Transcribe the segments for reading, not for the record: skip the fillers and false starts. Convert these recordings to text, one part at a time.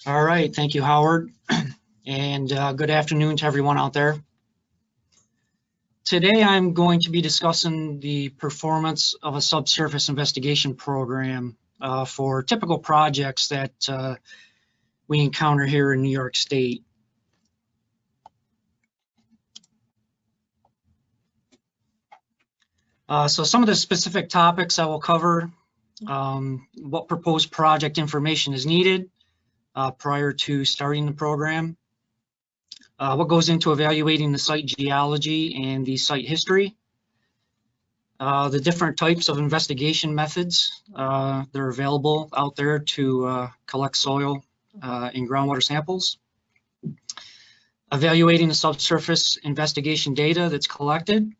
All right, thank you, Howard, and good afternoon to everyone out there. Today I'm going to be discussing the performance of a subsurface investigation program for typical projects that we encounter here in New York State. So some of the specific topics I will cover: what proposed project information is needed prior to starting the program, what goes into evaluating the site geology and the site history, the different types of investigation methods that are available out there to collect soil and groundwater samples, evaluating the subsurface investigation data that's collected,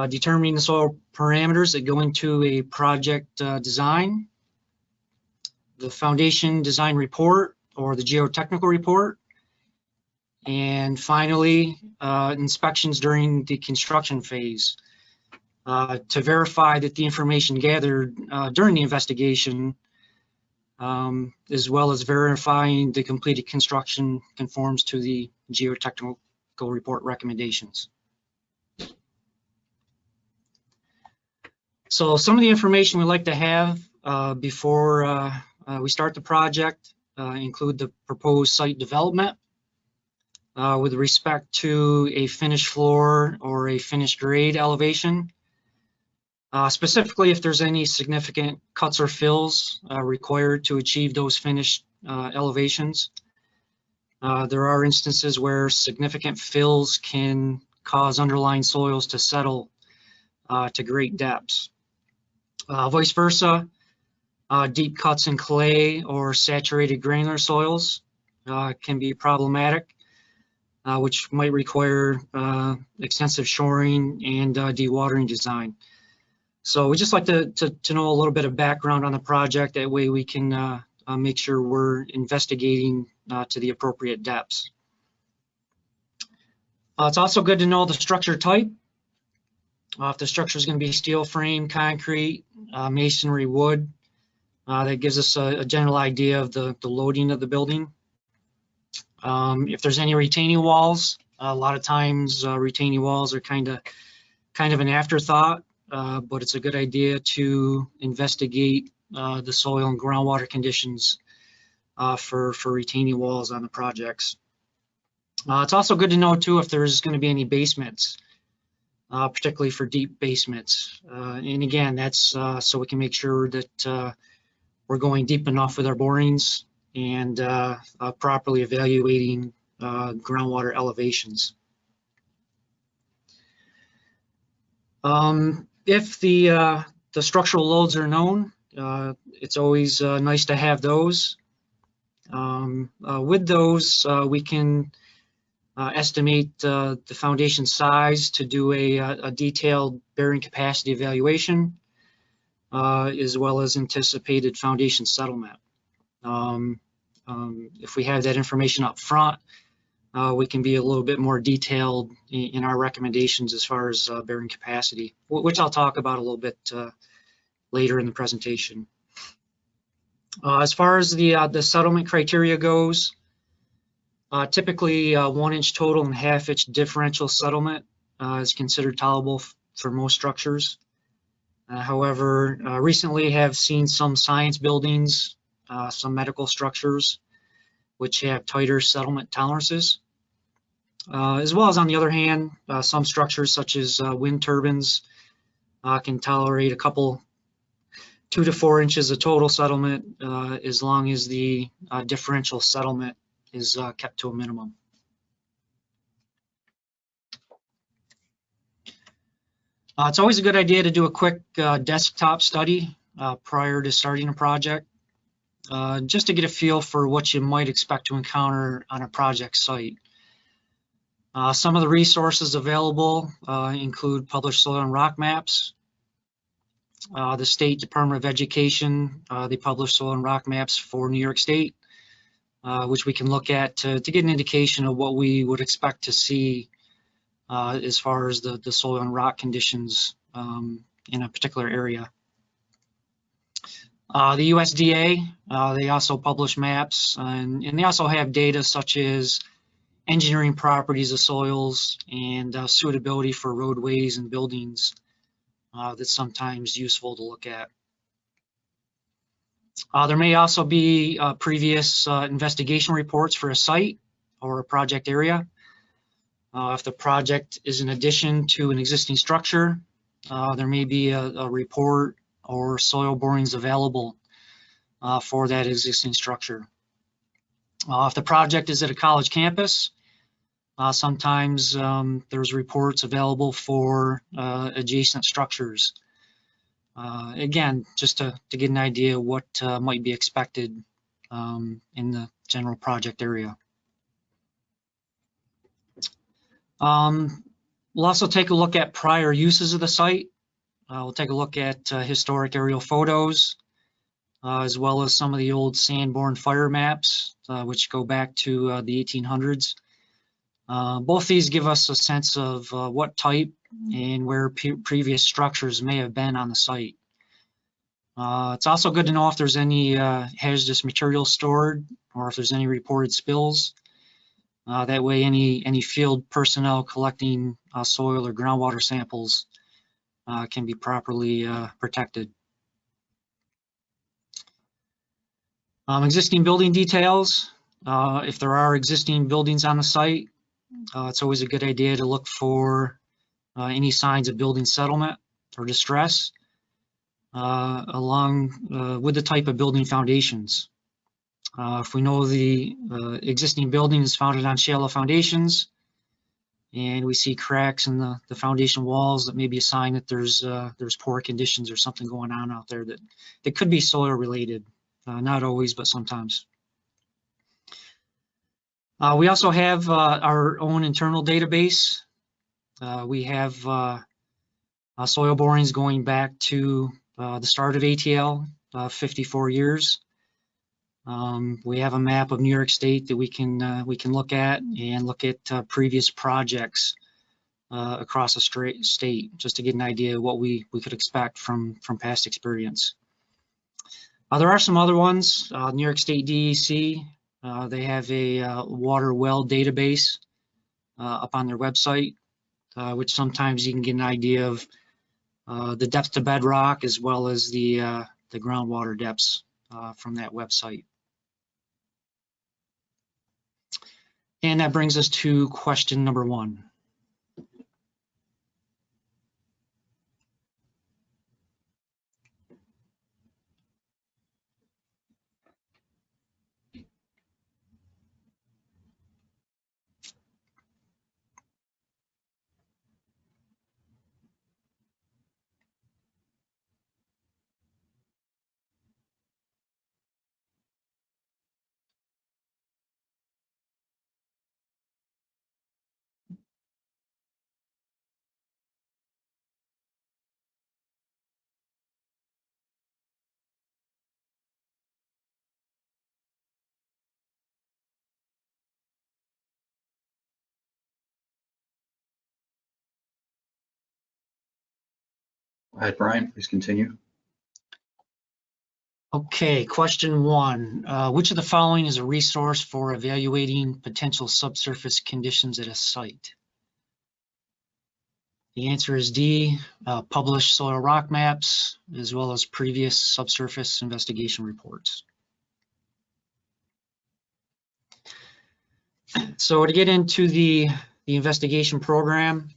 determining the soil parameters that go into a project design, the foundation design report or the geotechnical report, and finally inspections during the construction phase to verify that the information gathered during the investigation, as well as verifying the completed construction conforms to the geotechnical report recommendations. So some of the information we like to have before we start the project include the proposed site development with respect to a finished floor or a finished grade elevation. Specifically, if there's any significant cuts or fills required to achieve those finished elevations. There are instances where significant fills can cause underlying soils to settle to great depths. Vice versa, deep cuts in clay or saturated granular soils can be problematic, which might require extensive shoring and dewatering design. So we just like to know a little bit of background on the project. That way we can make sure we're investigating to the appropriate depths. It's also good to know the structure type. If the structure is going to be steel frame, concrete, masonry, wood, that gives us a general idea of the loading of the building. If there's any retaining walls, a lot of times retaining walls are kind of an afterthought, but it's a good idea to investigate the soil and groundwater conditions for retaining walls on the projects. It's also good to know too if there's going to be any basements, particularly for deep basements. And again, that's so we can make sure that we're going deep enough with our borings and properly evaluating groundwater elevations. If the structural loads are known, it's always nice to have those. With those, we can estimate the foundation size to do a detailed bearing capacity evaluation, as well as anticipated foundation settlement. If we have that information up front, we can be a little bit more detailed in our recommendations as far as bearing capacity, which I'll talk about a little bit later in the presentation. As far as the settlement criteria goes, typically 1 inch total and half-inch differential settlement is considered tolerable for most structures. However, recently have seen some science buildings, some medical structures, which have tighter settlement tolerances. As well as on the other hand, some structures such as wind turbines can tolerate a couple 2 to 4 inches of total settlement as long as the differential settlement is kept to a minimum. It's always a good idea to do a quick desktop study prior to starting a project, just to get a feel for what you might expect to encounter on a project site. Some of the resources available include published soil and rock maps. The State Department of Education, they publish soil and rock maps for New York State, which we can look at to get an indication of what we would expect to see as far as the soil and rock conditions in a particular area. The USDA, they also publish maps, and they also have data such as engineering properties of soils and suitability for roadways and buildings that's sometimes useful to look at. There may also be previous investigation reports for a site or a project area. If the project is an addition to an existing structure, there may be a report or soil borings available for that existing structure. If the project is at a college campus, sometimes there's reports available for adjacent structures. Again, just to get an idea of what might be expected in the general project area. We'll also take a look at prior uses of the site. We'll take a look at historic aerial photos, as well as some of the old sand-borne fire maps, which go back to the 1800s. Both these give us a sense of what type and where previous structures may have been on the site. It's also good to know if there's any hazardous materials stored or if there's any reported spills. That way any field personnel collecting soil or groundwater samples can be properly protected. Existing building details. If there are existing buildings on the site, it's always a good idea to look for any signs of building settlement or distress, along with the type of building foundations. If we know the existing building is founded on shallow foundations and we see cracks in the foundation walls, that may be a sign that there's poor conditions or something going on out there that could be soil related. Not always, but sometimes. We also have our own internal database. We have soil borings going back to the start of ATL, 54 years. We have a map of New York State that we can look at and look at previous projects across the state, just to get an idea of what we could expect from past experience. There are some other ones. New York State DEC, they have a water well database up on their website, which sometimes you can get an idea of the depth to bedrock as well as the groundwater depths from that website. And that brings us to question number 1. Go ahead, Brian, please continue. Okay, question 1. Which of the following is a resource for evaluating potential subsurface conditions at a site? The answer is D, published soil rock maps, as well as previous subsurface investigation reports. So to get into the investigation program,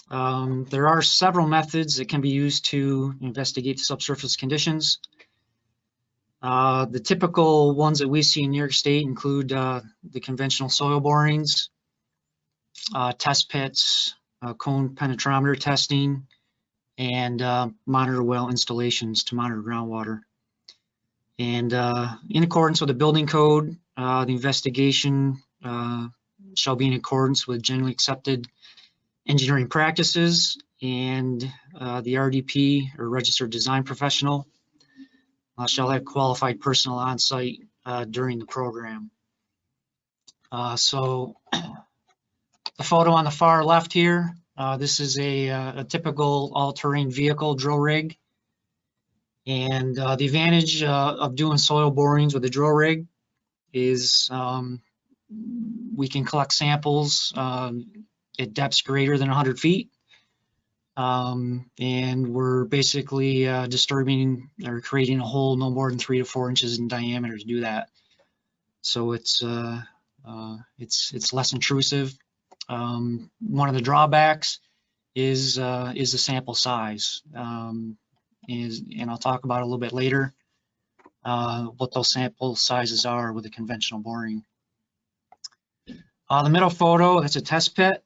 there are several methods that can be used to investigate the subsurface conditions. The typical ones that we see in New York State include the conventional soil borings, test pits, cone penetrometer testing, and monitor well installations to monitor groundwater. And in accordance with the building code, the investigation shall be in accordance with generally accepted engineering practices, and the RDP, or registered design professional, shall have qualified personnel on site during the program. So the photo on the far left here, this is a typical all-terrain vehicle drill rig. And the advantage of doing soil borings with a drill rig is we can collect samples at depths greater than 100 feet. And we're basically disturbing or creating a hole no more than 3 to 4 inches in diameter to do that. So it's less intrusive. One of the drawbacks is the sample size, and I'll talk about a little bit later what those sample sizes are with a conventional boring. The middle photo, that's a test pit.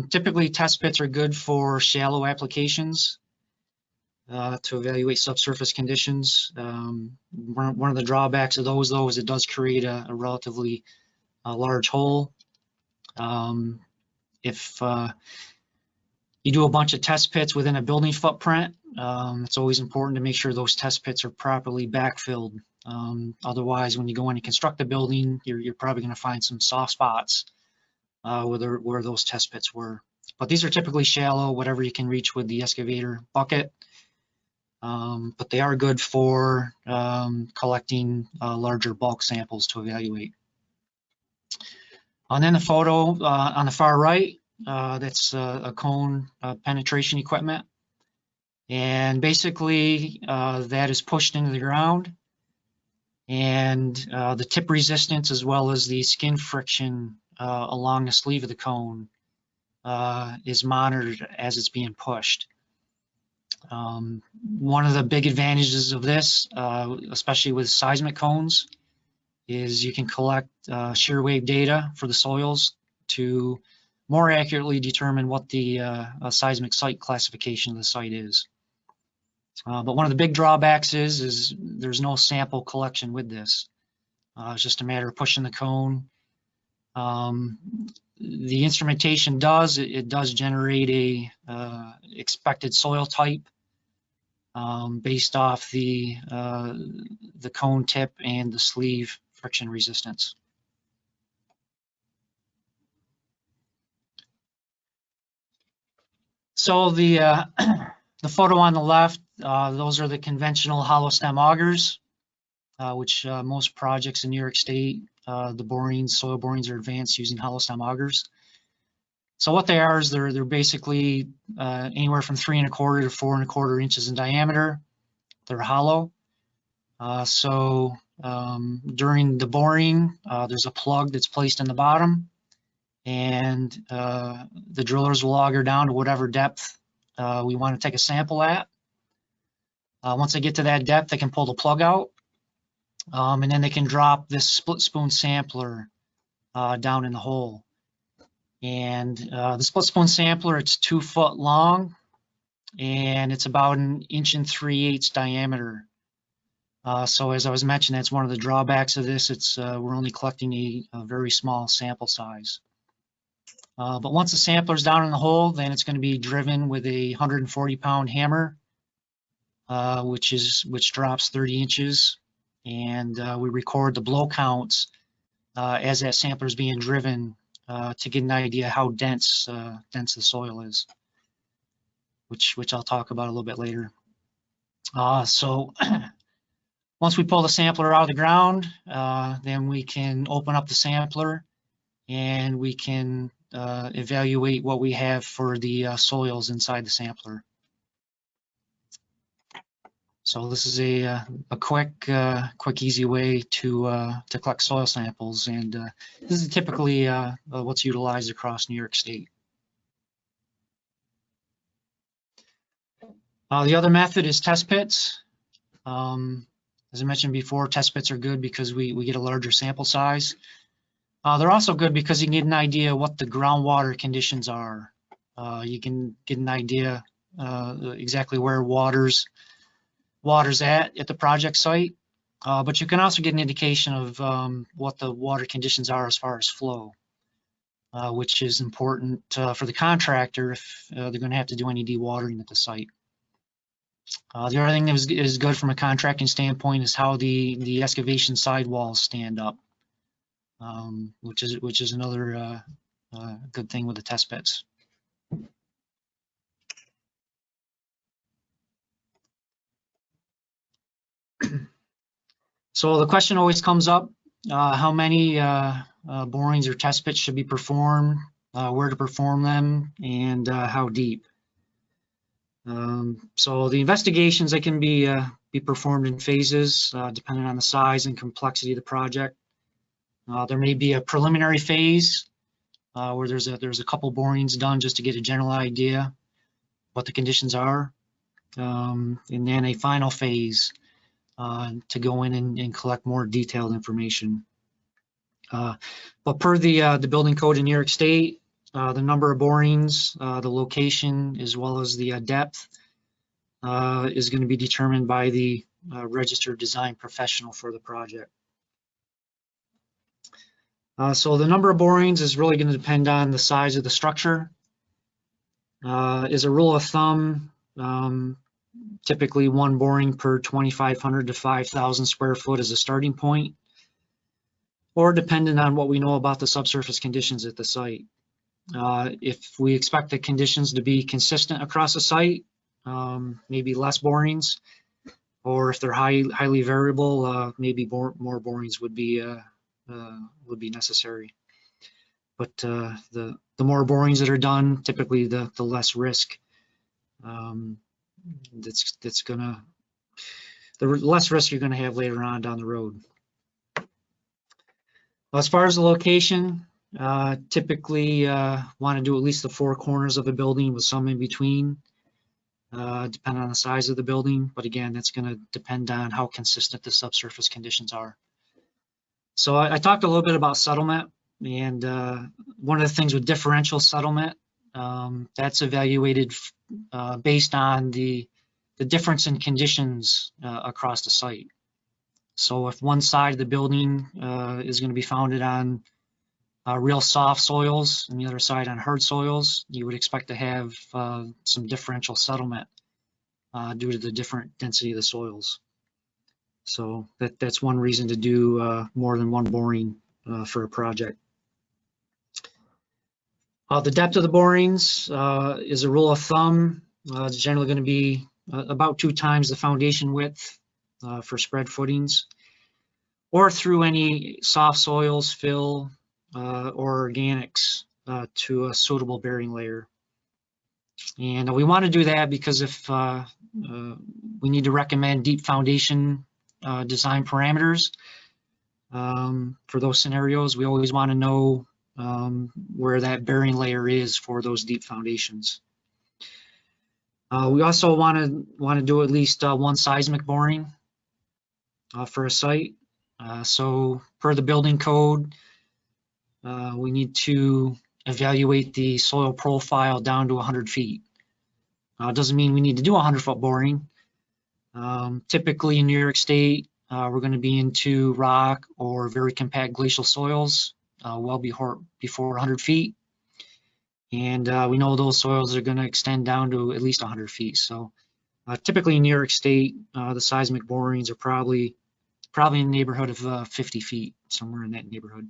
Typically, test pits are good for shallow applications to evaluate subsurface conditions. One of the drawbacks of those, though, is it does create a relatively large hole. If you do a bunch of test pits within a building footprint, it's always important to make sure those test pits are properly backfilled. Otherwise, when you go in and construct a building, you're probably going to find some soft spots where those test pits were. But these are typically shallow, whatever you can reach with the excavator bucket. But they are good for collecting larger bulk samples to evaluate. And then the photo on the far right, that's a cone penetration equipment. And basically that is pushed into the ground, and the tip resistance as well as the skin friction along the sleeve of the cone is monitored as it's being pushed. One of the big advantages of this, especially with seismic cones, is you can collect shear wave data for the soils to more accurately determine what the seismic site classification of the site is. But one of the big drawbacks is there's no sample collection with this. It's just a matter of pushing the cone. The instrumentation does generate a expected soil type based off the cone tip and the sleeve friction resistance. So the photo on the left, those are the conventional hollow stem augers, which most projects in New York State, the soil borings are advanced using hollow stem augers. So what they are is they're basically anywhere from 3 1/4 to 4 1/4 inches in diameter. They're hollow. So during the boring, there's a plug that's placed in the bottom, and the drillers will auger down to whatever depth we want to take a sample at. Once they get to that depth, they can pull the plug out, and then they can drop this split spoon sampler down in the hole. And the split spoon sampler, it's 2 foot long, and it's about 1 3/8 inches diameter. So as I was mentioning, that's one of the drawbacks of this. It's we're only collecting a very small sample size. But once the sampler's down in the hole, then it's going to be driven with a 140-pound hammer, which drops 30 inches, and we record the blow counts as that sampler is being driven to get an idea how dense the soil is, which I'll talk about a little bit later. So once we pull the sampler out of the ground, then we can open up the sampler and we can evaluate what we have for the soils inside the sampler. So this is a quick, easy way to collect soil samples, and this is typically what's utilized across New York State. The other method is test pits. As I mentioned before, test pits are good because we get a larger sample size. They're also good because you can get an idea what the groundwater conditions are. You can get an idea exactly where water's at the project site, but you can also get an indication of what the water conditions are as far as flow, which is important for the contractor if they're going to have to do any dewatering at the site. The other thing that is good from a contracting standpoint is how the excavation sidewalls stand up, which is another good thing with the test pits. So the question always comes up, how many borings or test pits should be performed, where to perform them, and how deep. So the investigations, they can be performed in phases depending on the size and complexity of the project. There may be a preliminary phase where there's a couple borings done just to get a general idea what the conditions are, and then a final phase to go in and collect more detailed information. But per the building code in New York State, the number of borings, the location, as well as the depth is going to be determined by the registered design professional for the project. So the number of borings is really going to depend on the size of the structure. As a rule of thumb, typically one boring per 2,500 to 5,000 square foot is a starting point, or depending on what we know about the subsurface conditions at the site. If we expect the conditions to be consistent across the site, maybe less borings, or if they're highly variable, maybe more borings would be necessary. But the more borings that are done, typically the less risk. The less risk you're gonna have later on down the road. As far as the location, typically want to do at least the four corners of the building with some in between, depending on the size of the building. But again, that's going to depend on how consistent the subsurface conditions are. So I talked a little bit about settlement, and one of the things with differential settlement, that's evaluated based on the difference in conditions across the site. So if one side of the building is going to be founded on real soft soils and the other side on hard soils, you would expect to have some differential settlement due to the different density of the soils. So that's one reason to do more than one boring for a project. The depth of the borings is a rule of thumb. It's generally going to be about 2 times the foundation width for spread footings, or through any soft soils, fill, or organics to a suitable bearing layer. And we want to do that because if we need to recommend deep foundation design parameters for those scenarios, we always want to know where that bearing layer is for those deep foundations. We also want to do at least one seismic boring for a site. So per the building code, we need to evaluate the soil profile down to 100 feet. It doesn't mean we need to do a 100-foot boring. Typically in New York State, we're going to be into rock or very compact glacial soils well before 100 feet. And we know those soils are going to extend down to at least 100 feet. So typically in New York State, the seismic borings are probably in the neighborhood of 50 feet, somewhere in that neighborhood.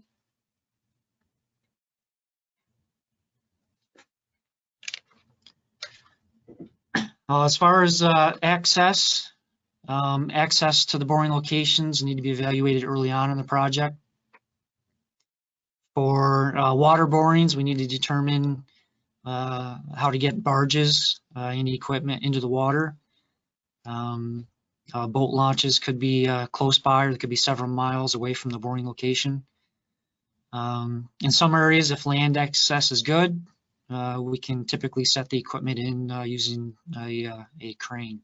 As far as access to the boring locations need to be evaluated early on in the project. For water borings, we need to determine how to get barges, any equipment into the water. Boat launches could be close by, or they could be several miles away from the boring location. In some areas, if land access is good, we can typically set the equipment in using a crane.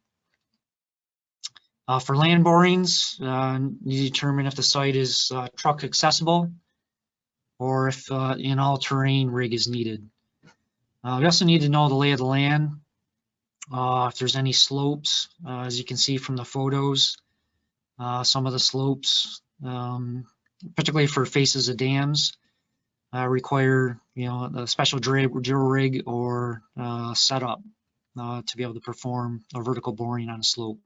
For land borings, you determine if the site is truck accessible or if an all-terrain rig is needed. We also need to know the lay of the land, if there's any slopes. As you can see from the photos, some of the slopes, particularly for faces of dams, require a special drill rig or setup to be able to perform a vertical boring on a slope.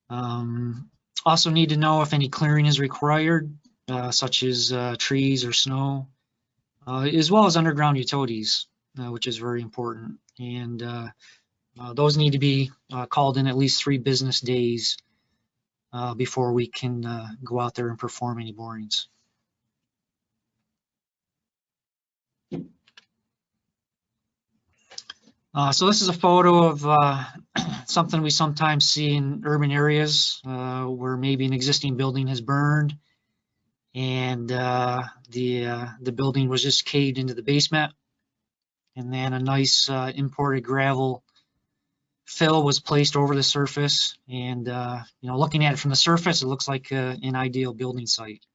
Also need to know if any clearing is required, such as trees or snow, as well as underground utilities, which is very important. And those need to be called in at least 3 business days before we can go out there and perform any borings. So this is a photo of something we sometimes see in urban areas where maybe an existing building has burned and the building was just caved into the basement, and then a nice imported gravel fill was placed over the surface. And you know, looking at it from the surface, it looks like an ideal building site.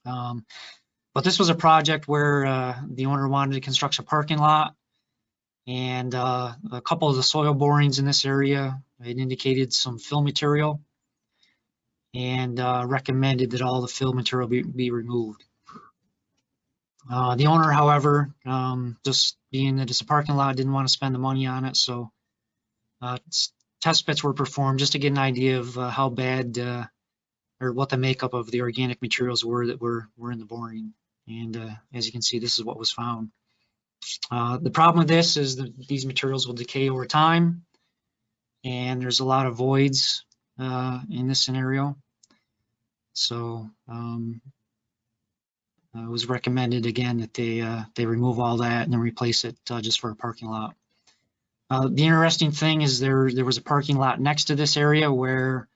But this was a project where the owner wanted to construct a parking lot, and a couple of the soil borings in this area had indicated some fill material, and recommended that all the fill material be removed. The owner, however, just being that it's a parking lot, didn't want to spend the money on it, so test pits were performed just to get an idea of how bad or what the makeup of the organic materials were that were in the boring. And as you can see, this is what was found. The problem with this is that these materials will decay over time, and there's a lot of voids in this scenario. So it was recommended again that they remove all that and then replace it just for a parking lot. The interesting thing is there was a parking lot next to this area where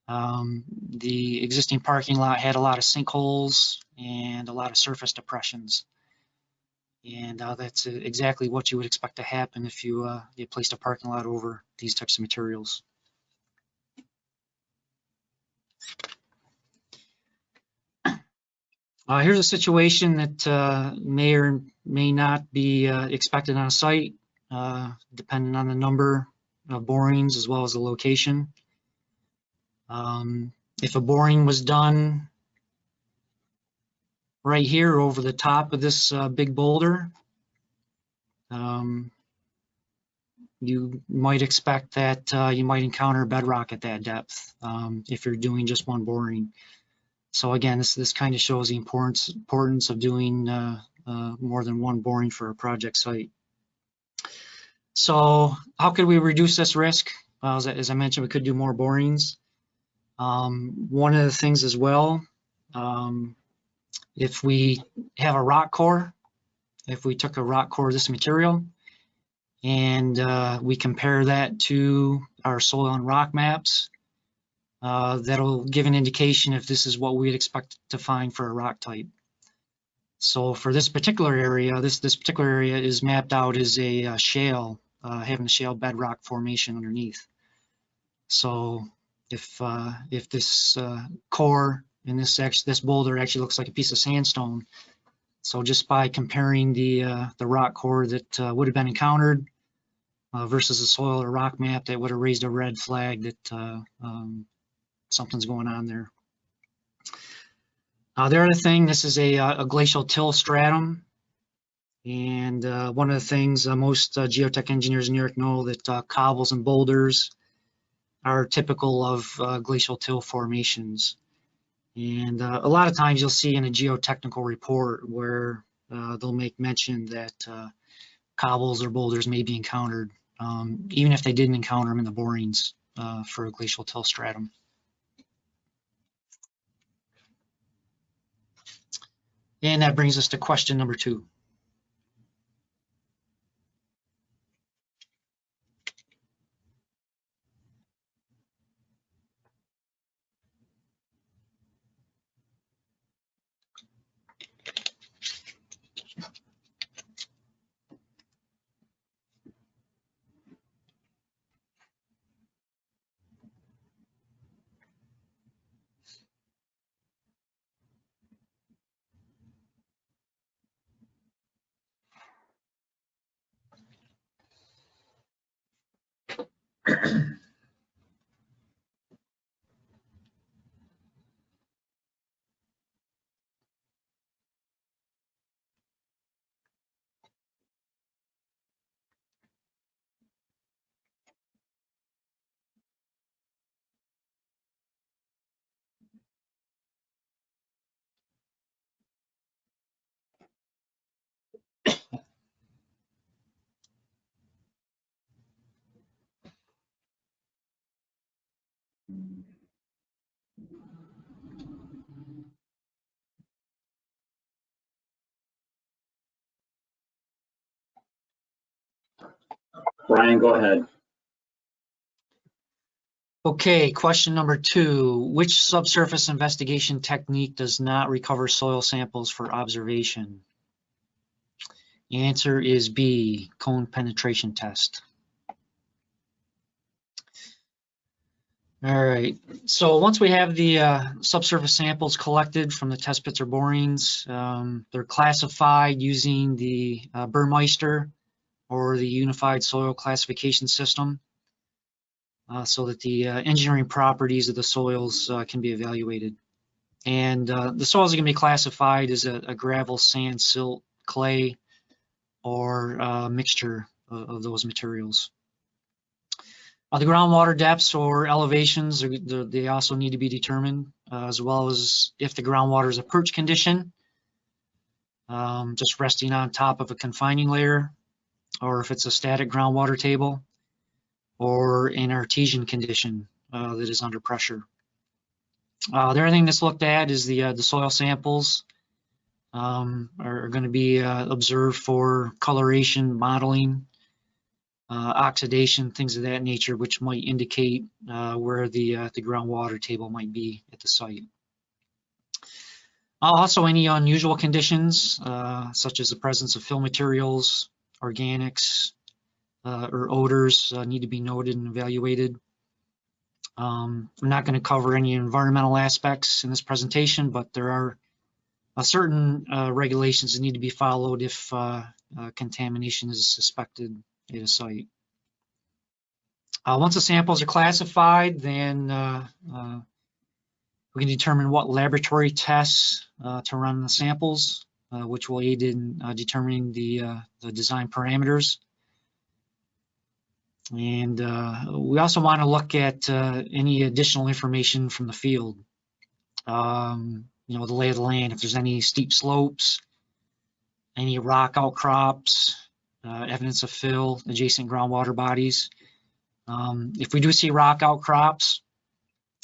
the existing parking lot had a lot of sinkholes and a lot of surface depressions. And that's exactly what you would expect to happen if you placed a parking lot over these types of materials. Here's a situation that may or may not be expected on a site, depending on the number of borings as well as the location. If a boring was done right here over the top of this big boulder, you might expect that you might encounter bedrock at that depth if you're doing just one boring. So again, this kind of shows the importance of doing more than one boring for a project site. So how could we reduce this risk? Well, as I mentioned, we could do more borings. One of the things as well, if we have a rock core, if we took a rock core of this material and we compare that to our soil and rock maps, that'll give an indication if this is what we'd expect to find for a rock type. So for this particular area, this particular area is mapped out as a shale, having a shale bedrock formation underneath. So if this core in this boulder actually looks like a piece of sandstone, so just by comparing the rock core that would have been encountered versus a soil or rock map, that would have raised a red flag that something's going on there. The other thing, this is a glacial till stratum, and one of the things most geotech engineers in New York know that cobbles and boulders are typical of glacial till formations. And a lot of times you'll see in a geotechnical report where they'll make mention that cobbles or boulders may be encountered, even if they didn't encounter them in the borings for a glacial till stratum. And that brings us to question number 2. Brian, go ahead. Okay, question number 2. Which subsurface investigation technique does not recover soil samples for observation? The answer is B, cone penetration test. All right, so once we have the subsurface samples collected from the test pits or borings, they're classified using the Burmeister or the Unified Soil Classification System so that the engineering properties of the soils can be evaluated. And the soils are going to be classified as a gravel, sand, silt, clay, or a mixture of those materials. The groundwater depths or elevations, they also need to be determined, as well as if the groundwater is a perch condition, just resting on top of a confining layer, or if it's a static groundwater table, or an artesian condition that is under pressure. The other thing that's looked at is the soil samples are going to be observed for coloration, modeling, oxidation, things of that nature, which might indicate where the groundwater table might be at the site. Also, any unusual conditions, such as the presence of fill materials, organics, or odors need to be noted and evaluated. I'm not going to cover any environmental aspects in this presentation, but there are certain regulations that need to be followed if contamination is suspected at a site. Once the samples are classified, then we can determine what laboratory tests to run on the samples, which will aid in determining the design parameters. And we also want to look at any additional information from the field. You know, the lay of the land, if there's any steep slopes, any rock outcrops, evidence of fill, adjacent groundwater bodies. If we do see rock outcrops,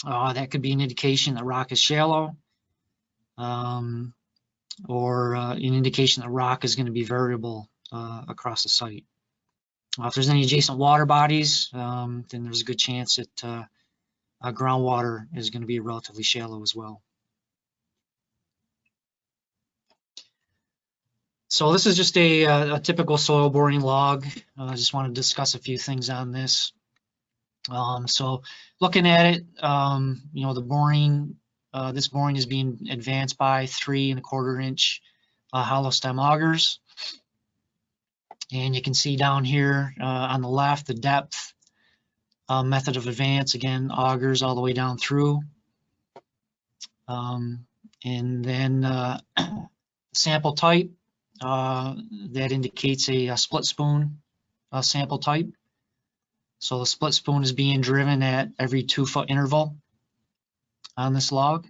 that could be an indication that rock is shallow, or an indication that rock is going to be variable across the site. If there's any adjacent water bodies, then there's a good chance that groundwater is going to be relatively shallow as well. So this is just a typical soil boring log. I just want to discuss a few things on this. So looking at it, you know, the boring, this boring is being advanced by 3 1/4 inch hollow stem augers. And you can see down here on the left, the depth method of advance, again, augers all the way down through. And then sample type, that indicates a split spoon sample type. So the split spoon is being driven at every 2-foot interval on this log.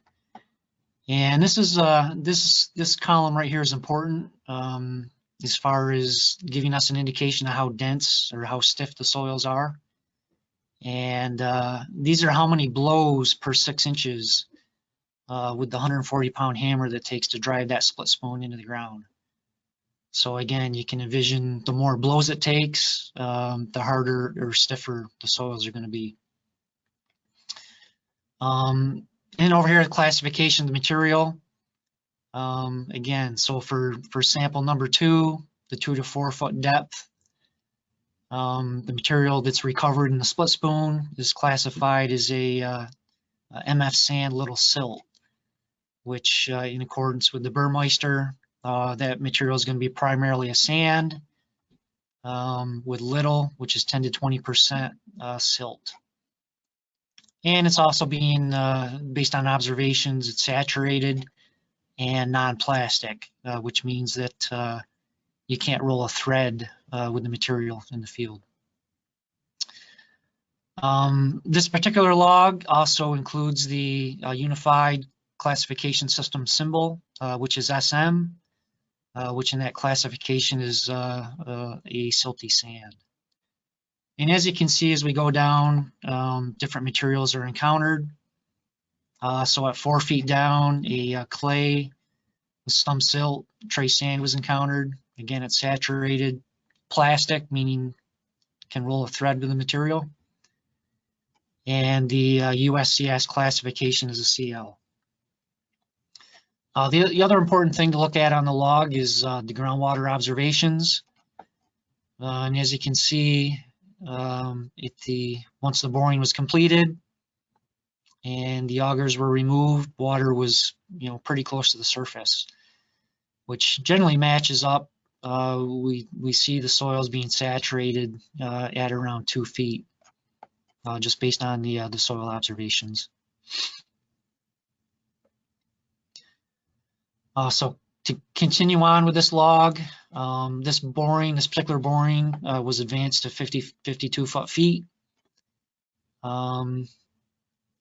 And this is this column right here is important as far as giving us an indication of how dense or how stiff the soils are. And these are how many blows per 6 inches with the 140-pound hammer that it takes to drive that split spoon into the ground. So again, you can envision the more blows it takes, the harder or stiffer the soils are going to be. And over here, the classification of the material. Again, so for sample number 2, the 2 to 4 foot depth, the material that's recovered in the split spoon is classified as a MF sand little silt, which in accordance with the Burmeister, that material is going to be primarily a sand with little, which is 10 to 20% silt. And it's also being, based on observations, it's saturated and non-plastic, which means that you can't roll a thread with the material in the field. This particular log also includes the Unified Classification System symbol, which is SM, which in that classification is a silty sand. And as you can see, as we go down, different materials are encountered. So at 4 feet down, a clay with some silt, trace sand was encountered. Again, it's saturated. Plastic, meaning can roll a thread with the material. And the USCS classification is a CL. The other important thing to look at on the log is the groundwater observations. And as you can see, once the boring was completed and the augers were removed, water was pretty close to the surface, which generally matches up. We see the soils being saturated at around 2 feet, just based on the soil observations. So to continue on with this log, this particular boring was advanced to 52 feet. And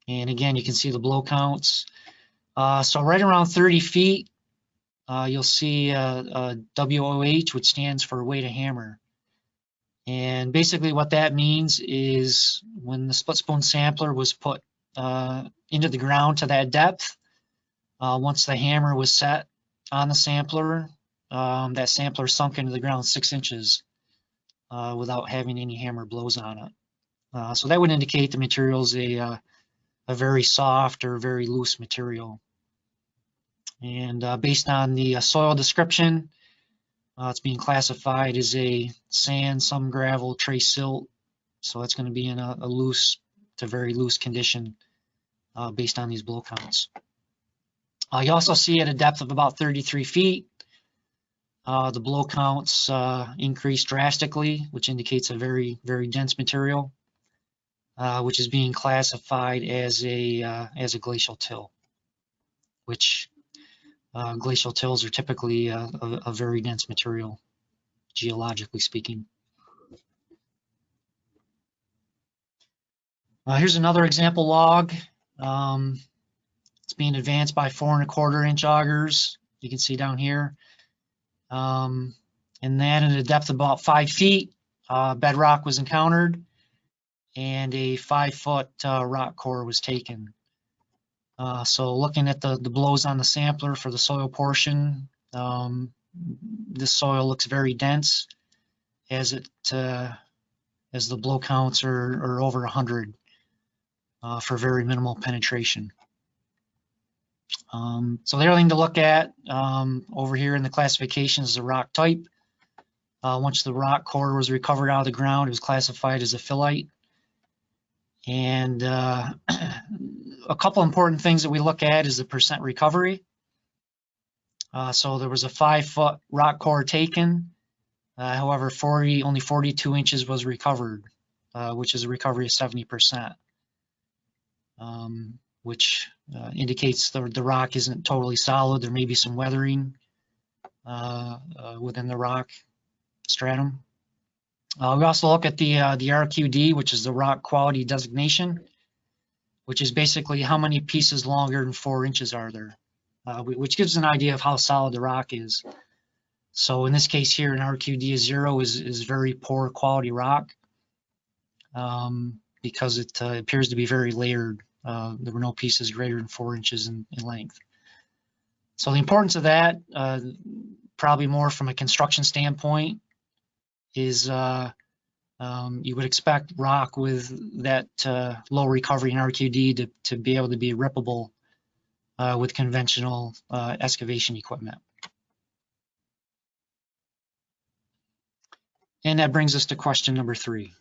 again, you can see the blow counts. So right around 30 feet, you'll see WOH, which stands for weight of hammer. And basically what that means is when the split spoon sampler was put into the ground to that depth, once the hammer was set on the sampler, that sampler sunk into the ground 6 inches without having any hammer blows on it. So that would indicate the material is a very soft or very loose material. And based on the soil description, it's being classified as a sand, some gravel, trace silt. So that's going to be in a loose to very loose condition based on these blow counts. You also see at a depth of about 33 feet, the blow counts increase drastically, which indicates a very, very dense material, which is being classified as a glacial till, which glacial tills are typically a very dense material, geologically speaking. Here's another example log. It's being advanced by 4 1/4 inch augers. You can see down here. And then at a depth of about 5 feet, bedrock was encountered, and a 5-foot rock core was taken. So looking at the blows on the sampler for the soil portion, this soil looks very dense as the blow counts are over 100 for very minimal penetration. So the other thing to look at over here in the classification is the rock type. Once the rock core was recovered out of the ground, it was classified as a phyllite. And a couple important things that we look at is the percent recovery. So there was a 5-foot rock core taken. However, only 42 inches was recovered, which is a recovery of 70%, which indicates the rock isn't totally solid. There may be some weathering within the rock stratum. We also look at the RQD, which is the rock quality designation, which is basically how many pieces longer than 4 inches are there, which gives an idea of how solid the rock is. So in this case here, an RQD of 0 is very poor quality rock because it appears to be very layered. There were no pieces greater than 4 inches in length. So the importance of that, probably more from a construction standpoint, is you would expect rock with that low recovery in RQD to be able to be rippable with conventional excavation equipment. And that brings us to question number 3.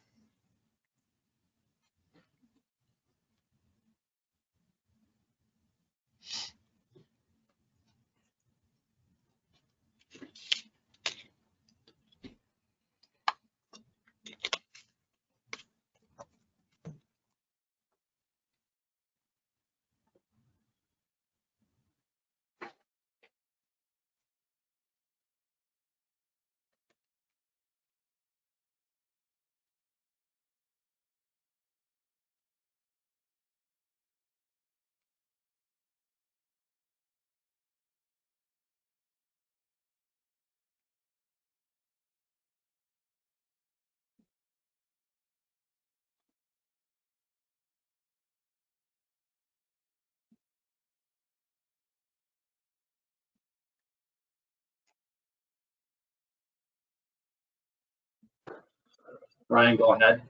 Brian, go ahead.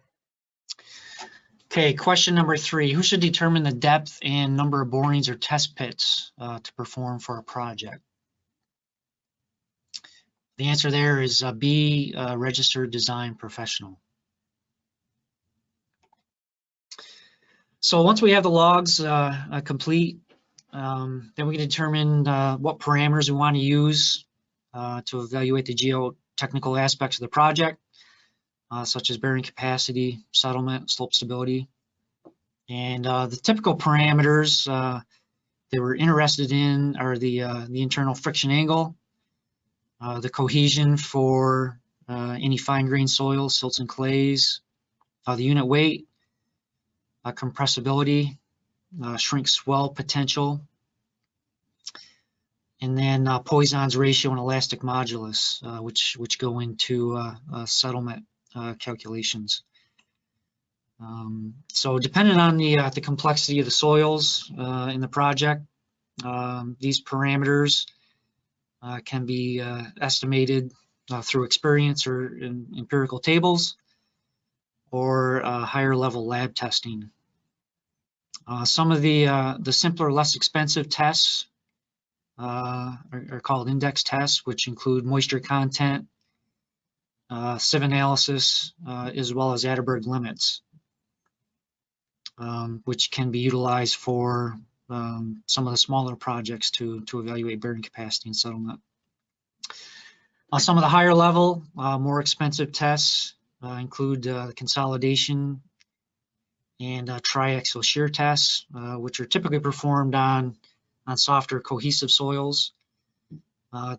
Okay, question number 3. Who should determine the depth and number of borings or test pits to perform for a project? The answer there is B, registered design professional. So once we have the logs complete, then we can determine what parameters we want to use to evaluate the geotechnical aspects of the project, such as bearing capacity, settlement, slope stability. And the typical parameters that we're interested in are the internal friction angle, the cohesion for any fine-grained soil, silts and clays, the unit weight, compressibility, shrink swell potential, and then Poisson's ratio and elastic modulus, which go into settlement calculations. So depending on the complexity of the soils in the project, these parameters can be estimated through experience or in empirical tables or higher level lab testing. Some of the simpler, less expensive tests are called index tests, which include moisture content, sieve analysis, as well as Atterberg limits, which can be utilized for some of the smaller projects to evaluate bearing capacity and settlement. Some of the higher level, more expensive tests include consolidation and triaxial shear tests, which are typically performed on softer cohesive soils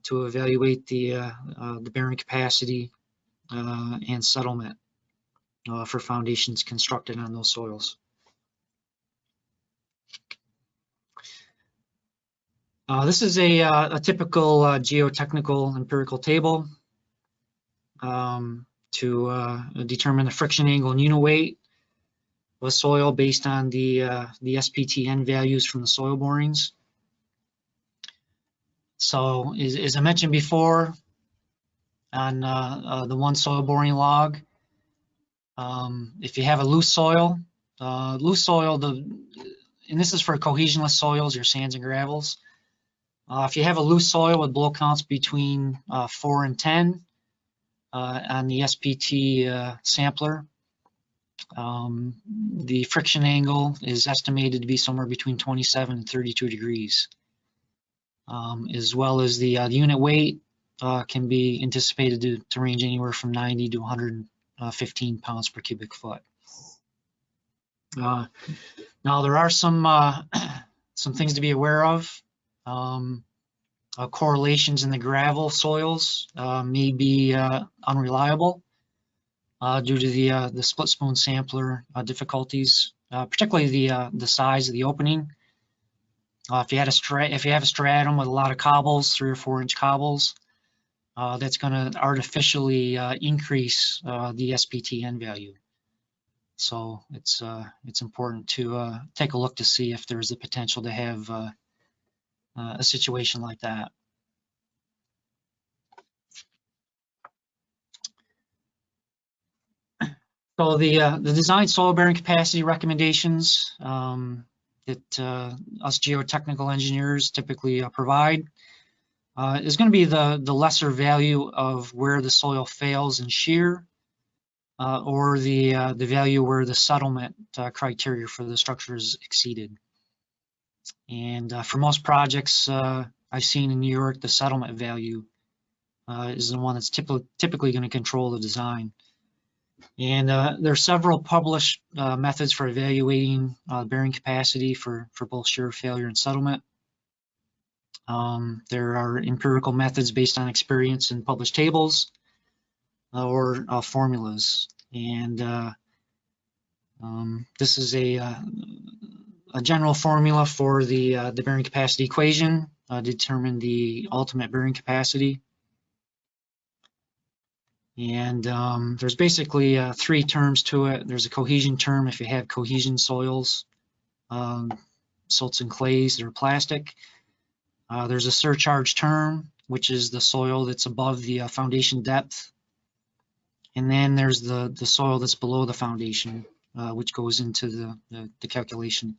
to evaluate the bearing capacity and settlement for foundations constructed on those soils. This is a typical geotechnical empirical table to determine the friction angle and unit weight of a soil based on the SPTN values from the soil borings. So as I mentioned before, on the one soil boring log, if you have a loose soil, and this is for cohesionless soils, your sands and gravels. If you have a loose soil with blow counts between 4 and 10 on the SPT sampler, the friction angle is estimated to be somewhere between 27 and 32 degrees, as well as the unit weight can be anticipated to range anywhere from 90 to 115 pounds per cubic foot. Now there are some things to be aware of. Correlations in the gravel soils may be unreliable due to the split spoon sampler difficulties, particularly the size of the opening. If you have a stratum with a lot of cobbles, 3 or 4 inch cobbles, that's going to artificially increase the SPTN value. So it's important to take a look to see if there's the potential to have a situation like that. So the design soil bearing capacity recommendations that us geotechnical engineers typically provide is going to be the lesser value of where the soil fails in shear, or the value where the settlement criteria for the structure is exceeded. And for most projects I've seen in New York, the settlement value is the one that's typically going to control the design. And there are several published methods for evaluating bearing capacity for both shear failure and settlement. There are empirical methods based on experience and published tables or formulas. And this is a general formula for the bearing capacity equation to determine the ultimate bearing capacity. And there's basically 3 terms to it. There's a cohesion term if you have cohesion soils, silts and clays that are plastic. There's a surcharge term, which is the soil that's above the foundation depth. And then there's the soil that's below the foundation, which goes into the calculation.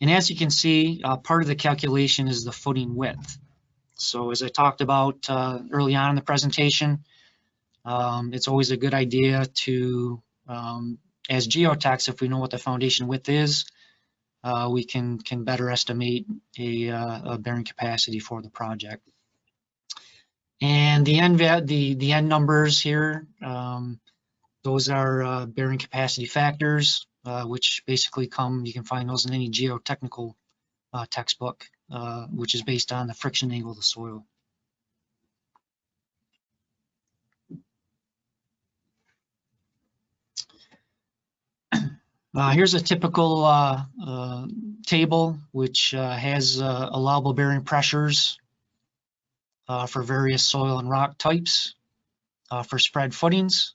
And as you can see, part of the calculation is the footing width. So as I talked about early on in the presentation, it's always a good idea to, as geotechs, if we know what the foundation width is, we can better estimate a bearing capacity for the project. And the end numbers here, those are bearing capacity factors, which basically you can find those in any geotechnical textbook, which is based on the friction angle of the soil. Here's a typical table which has allowable bearing pressures for various soil and rock types for spread footings,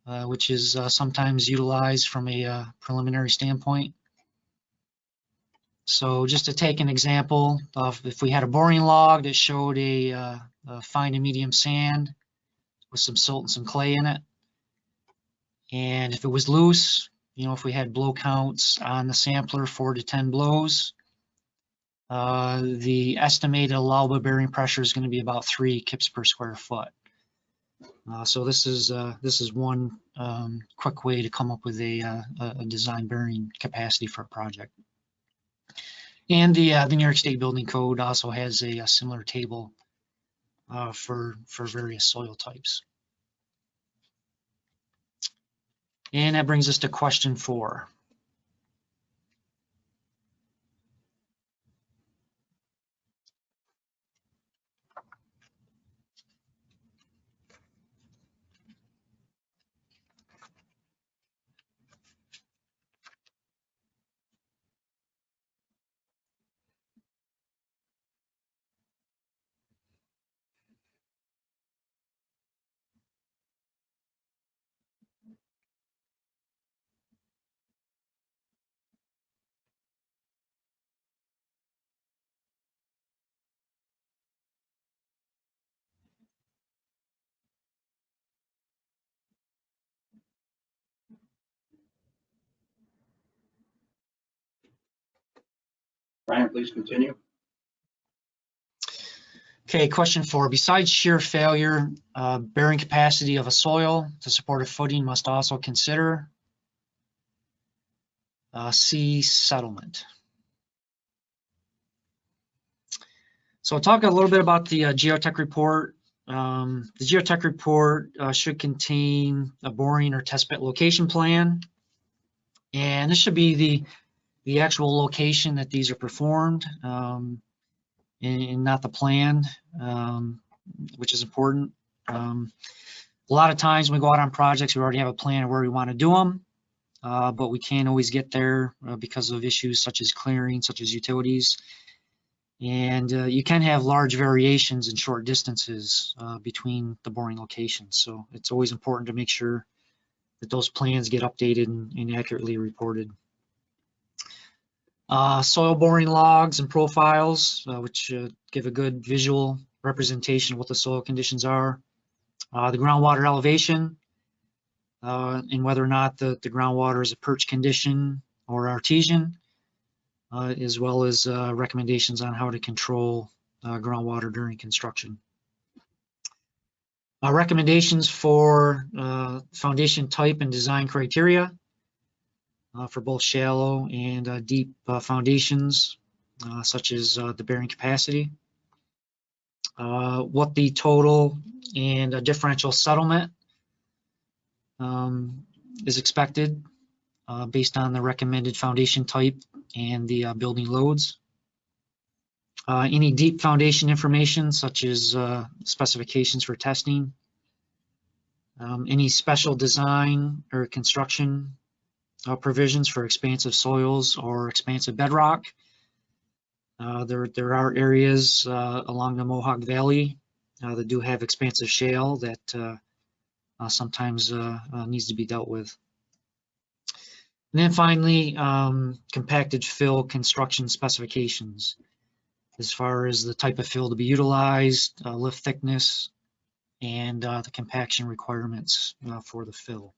which is sometimes utilized from a preliminary standpoint. So just to take an example, if we had a boring log that showed a fine and medium sand with some silt and some clay in it, and if it was loose, if we had blow counts on the sampler, 4 to 10 blows, the estimated allowable bearing pressure is going to be about 3 kips per square foot. So this is one quick way to come up with a design bearing capacity for a project. And the New York State Building Code also has a similar table for various soil types. And that brings us to question 4. Brian, please continue. Okay, question 4. Besides shear failure, bearing capacity of a soil to support a footing must also consider C, settlement. So I'll talk a little bit about the Geotech report. The Geotech report should contain a boring or test pit location plan. And this should be the actual location that these are performed, and not the plan, which is important. A lot of times when we go out on projects, we already have a plan of where we want to do them, but we can't always get there because of issues such as clearing, such as utilities. And you can have large variations in short distances between the boring locations. So it's always important to make sure that those plans get updated and accurately reported. Soil boring logs and profiles, which give a good visual representation of what the soil conditions are. The groundwater elevation, and whether or not the groundwater is a perch condition or artesian, as well as recommendations on how to control groundwater during construction. Recommendations for foundation type and design criteria for both shallow and deep foundations, such as the bearing capacity. What the total and differential settlement is expected based on the recommended foundation type and the building loads. Any deep foundation information such as specifications for testing. Any special design or construction provisions for expansive soils or expansive bedrock. There are areas along the Mohawk Valley that do have expansive shale that sometimes needs to be dealt with. And then finally, compacted fill construction specifications as far as the type of fill to be utilized, lift thickness, and the compaction requirements for the fill.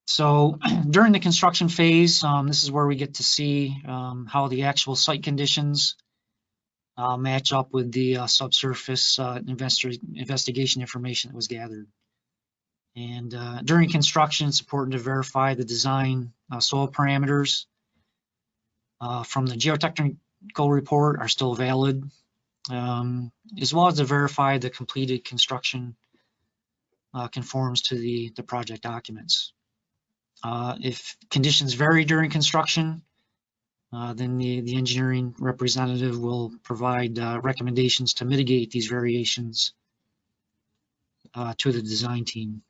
So during the construction phase, this is where we get to see how the actual site conditions match up with the subsurface investigation information that was gathered. And during construction, it's important to verify the design soil parameters from the geotechnical report are still valid, as well as to verify the completed construction conforms to the project documents. If conditions vary during construction, then the engineering representative will provide recommendations to mitigate these variations to the design team.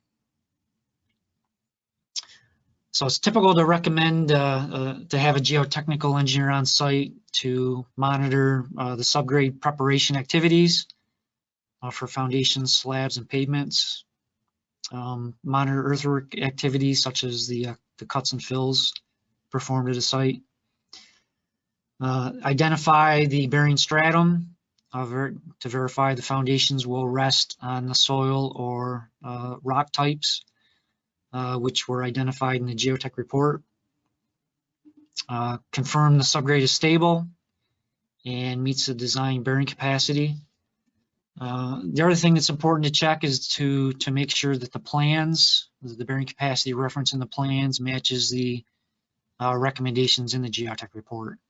So it's typical to recommend to have a geotechnical engineer on site to monitor the subgrade preparation activities for foundations, slabs, and pavements. Monitor earthwork activities such as the cuts and fills performed at a site. Identify the bearing stratum to verify the foundations will rest on the soil or rock types which were identified in the geotech report. Confirm the subgrade is stable and meets the design bearing capacity. The other thing that's important to check is to make sure that the plans, the bearing capacity reference in the plans matches the recommendations in the geotech report,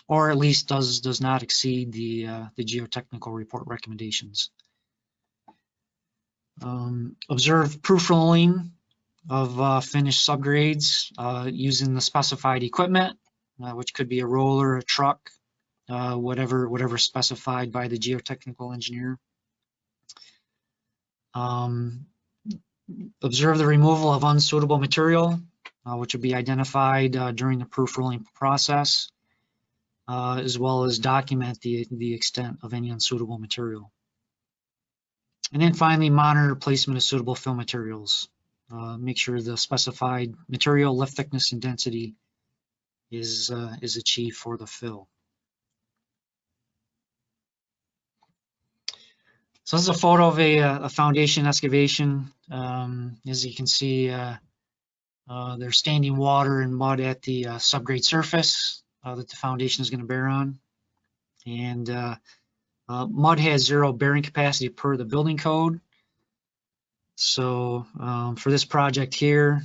or at least does not exceed the geotechnical report recommendations. Observe proof rolling of finished subgrades using the specified equipment, which could be a roller, a truck, whatever specified by the geotechnical engineer. Observe the removal of unsuitable material, which would be identified during the proof rolling process, as well as document the extent of any unsuitable material. And then finally, monitor placement of suitable fill materials. Make sure the specified material, lift thickness, and density is achieved for the fill. So this is a photo of a foundation excavation. As you can see, there's standing water and mud at the subgrade surface that the foundation is going to bear on. And mud has 0 bearing capacity per the building code. So for this project here,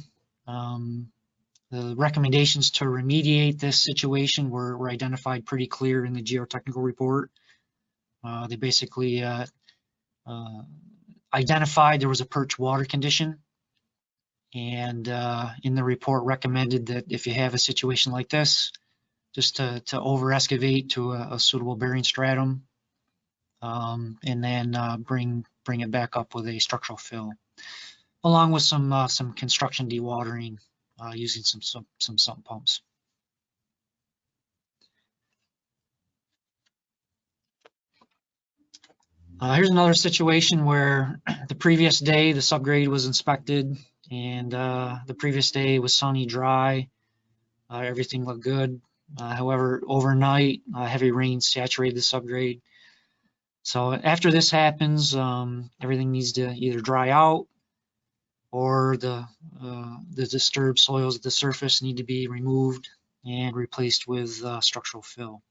the recommendations to remediate this situation were identified pretty clear in the geotechnical report. They basically identified there was a perch water condition, and in the report recommended that if you have a situation like this, just to over excavate to a suitable bearing stratum, and then bring it back up with a structural fill, along with some construction dewatering using some sump pumps. Here's another situation where the previous day the subgrade was inspected, and the previous day was sunny, dry. Everything looked good. However, overnight, heavy rain saturated the subgrade. So after this happens, everything needs to either dry out, or the disturbed soils at the surface need to be removed and replaced with structural fill.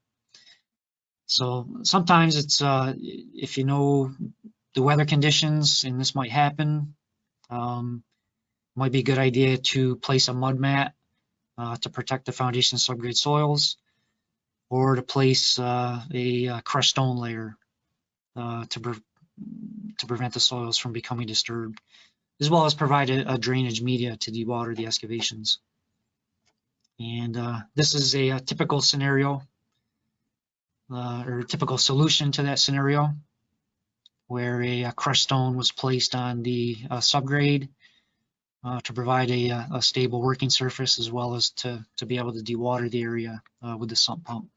So sometimes it's, if you know the weather conditions and this might happen, might be a good idea to place a mud mat to protect the foundation subgrade soils, or to place a crushed stone layer to prevent the soils from becoming disturbed, as well as provide a drainage media to dewater the excavations. And this is a typical scenario, or a typical solution to that scenario, where a crushed stone was placed on the subgrade to provide a stable working surface, as well as to be able to dewater the area with the sump pump.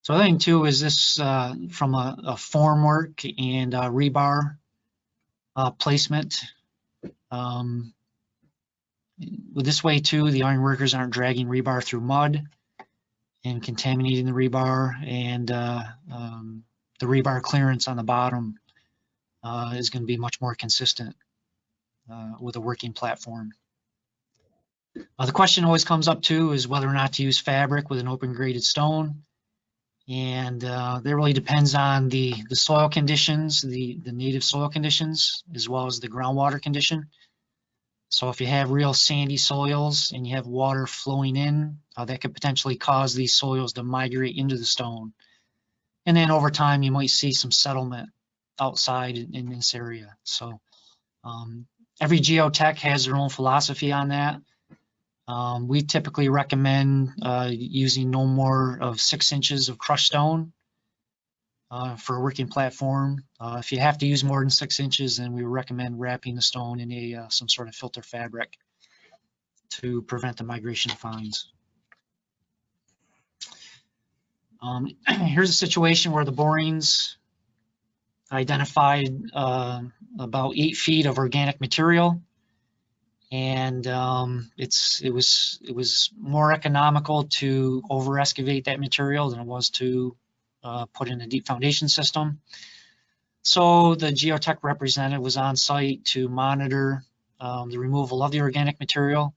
So I think too is this from a formwork and rebar placement. With this way too, the iron workers aren't dragging rebar through mud, and contaminating the rebar, and the rebar clearance on the bottom is going to be much more consistent with a working platform. The question always comes up too is whether or not to use fabric with an open graded stone, and that really depends on the soil conditions, the native soil conditions, as well as the groundwater condition. So if you have real sandy soils and you have water flowing in, that could potentially cause these soils to migrate into the stone. And then over time, you might see some settlement outside in this area. So every geotech has their own philosophy on that. We typically recommend using no more of 6 inches of crushed stone for a working platform. If you have to use more than 6 inches, then we recommend wrapping the stone in some sort of filter fabric to prevent the migration of fines. Here's a situation where the borings identified about 8 feet of organic material, and it was more economical to over excavate that material than it was to put in a deep foundation system. So the geotech representative was on site to monitor the removal of the organic material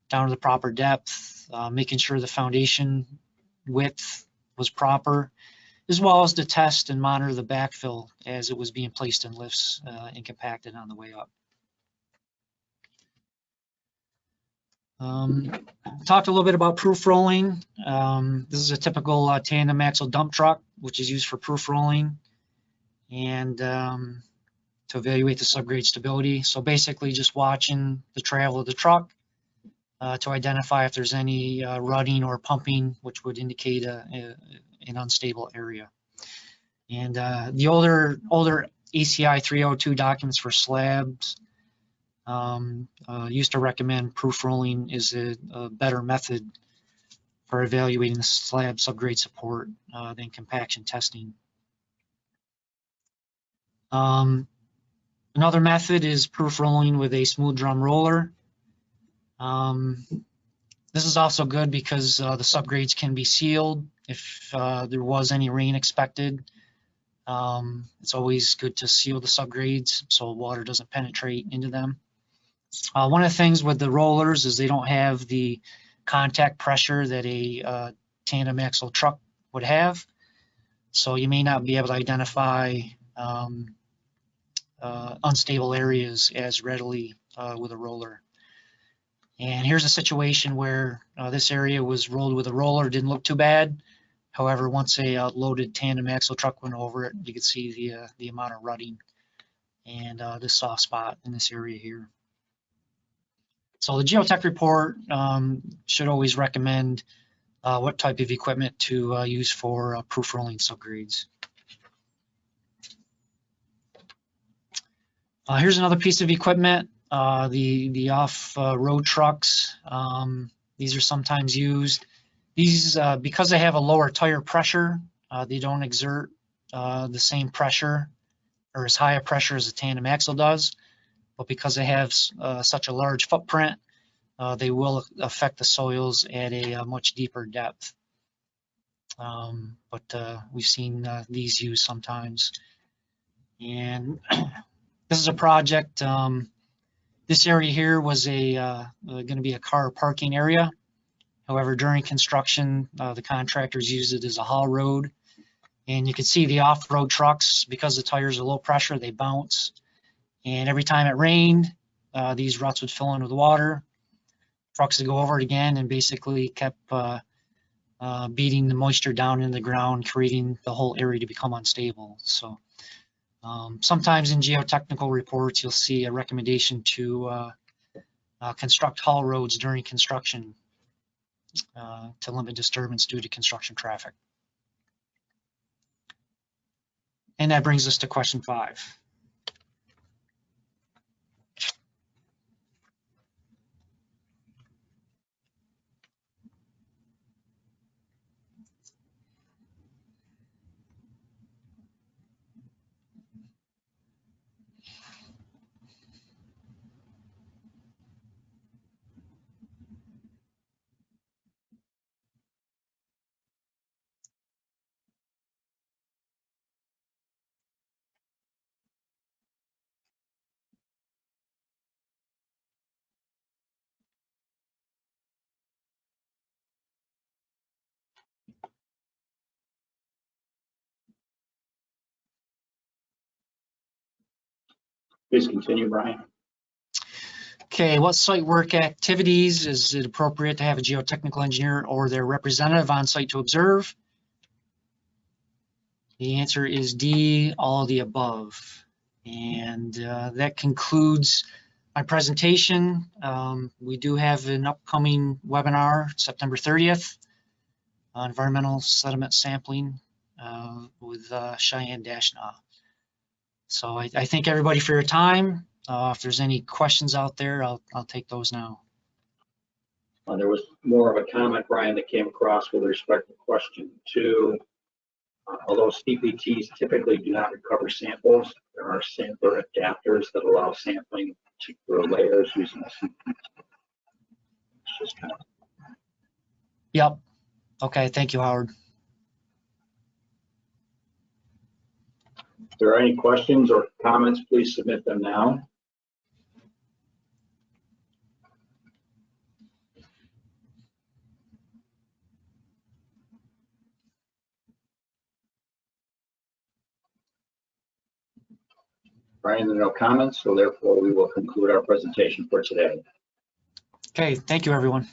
down to the proper depth, making sure the foundation width was proper, as well as to test and monitor the backfill as it was being placed in lifts and compacted on the way up. Talked a little bit about proof rolling. This is a typical tandem axle dump truck, which is used for proof rolling and to evaluate the subgrade stability. So basically just watching the travel of the truck to identify if there's any rutting or pumping, which would indicate an unstable area. And the older ACI 302 documents for slabs used to recommend proof rolling is a better method for evaluating the slab subgrade support than compaction testing. Another method is proof rolling with a smooth drum roller. This is also good because the subgrades can be sealed if there was any rain expected. It's always good to seal the subgrades so water doesn't penetrate into them. One of the things with the rollers is they don't have the contact pressure that a tandem axle truck would have. So you may not be able to identify unstable areas as readily with a roller. And here's a situation where this area was rolled with a roller, didn't look too bad. However, once a loaded tandem axle truck went over it, you could see the amount of rutting and this soft spot in this area here. So the Geotech report should always recommend what type of equipment to use for proof rolling subgrades. Here's another piece of equipment, the off-road trucks. These are sometimes used. These, because they have a lower tire pressure, they don't exert the same pressure or as high a pressure as a tandem axle does. But because they have such a large footprint, they will affect the soils at a much deeper depth. But we've seen these used sometimes. And this is a project. This area here was going to be a car parking area. However, during construction, the contractors used it as a haul road. And you can see the off-road trucks, because the tires are low pressure, they bounce. And every time it rained, these ruts would fill in with water. Trucks would go over it again and basically kept beating the moisture down in the ground, creating the whole area to become unstable. So sometimes in geotechnical reports, you'll see a recommendation to construct haul roads during construction to limit disturbance due to construction traffic. And that brings us to question 5. Please continue, Brian. Okay, what site work activities is it appropriate to have a geotechnical engineer or their representative on site to observe? The answer is D, all of the above. And that concludes my presentation. We do have an upcoming webinar, September 30th, on environmental sediment sampling with Cheyenne Dashnaw. So I thank everybody for your time. If there's any questions out there, I'll take those now. There was more of a comment, Brian, that came across with respect to question 2. Although CPTs typically do not recover samples, there are sampler adapters that allow sampling particular layers using a CPT. It's just kind of... Yep. Okay, thank you, Howard. If there are any questions or comments, please submit them now. Brian, there are no comments, so therefore we will conclude our presentation for today. Okay, thank you, everyone.